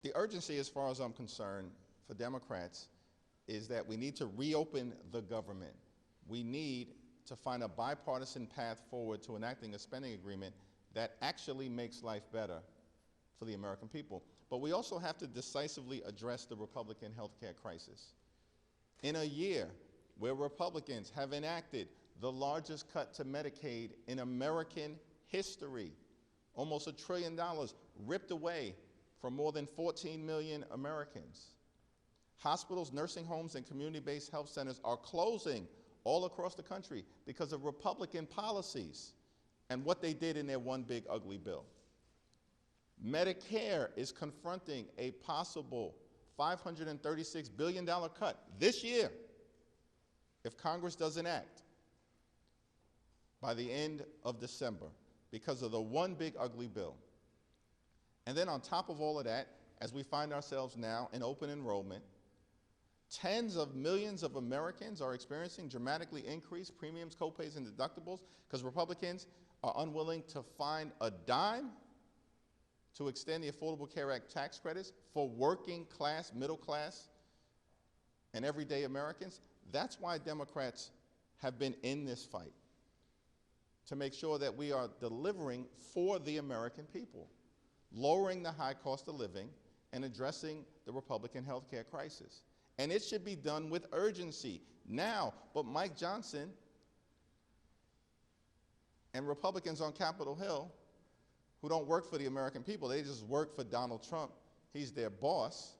The urgency, as far as I'm concerned, for Democrats is that we need to reopen the government. We need to find a bipartisan path forward to enacting a spending agreement that actually makes life better for the American people. But we also have to decisively address the Republican health care crisis. In a year where Republicans have enacted the largest cut to Medicaid in American history, almost $1 trillion ripped away from more than 14 million Americans. Hospitals, nursing homes, and community-based health centers are closing all across the country because of Republican policies and what they did in their one big ugly bill. Medicare is confronting a possible $536 billion cut this year if Congress doesn't act by the end of December because of the one big ugly bill. And then on top of all of that, as we find ourselves now in open enrollment, tens of millions of Americans are experiencing dramatically increased premiums, copays, and deductibles because Republicans are unwilling to find a dime to extend the Affordable Care Act tax credits for working class, middle class, and everyday Americans. That's why Democrats have been in this fight, to make sure that we are delivering for the American people, lowering the high cost of living and addressing the Republican health care crisis. And it should be done with urgency now. But Mike Johnson and Republicans on Capitol Hill, who don't work for the American people, they just work for Donald Trump, he's their boss,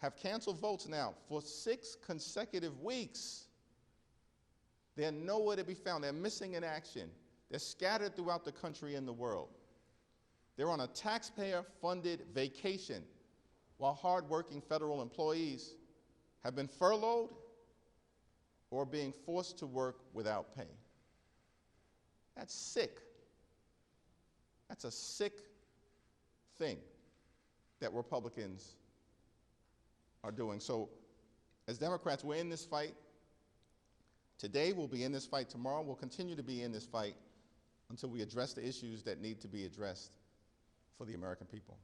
have canceled votes now for 6 consecutive weeks. They're nowhere to be found. They're missing in action. They're scattered throughout the country and the world. They're on a taxpayer-funded vacation while hard-working federal employees have been furloughed or being forced to work without pay. That's sick. That's a sick thing that Republicans are doing. So as Democrats, we're in this fight. Today, we'll be in this fight. Tomorrow, we'll continue to be in this fight until we address the issues that need to be addressed for the American people.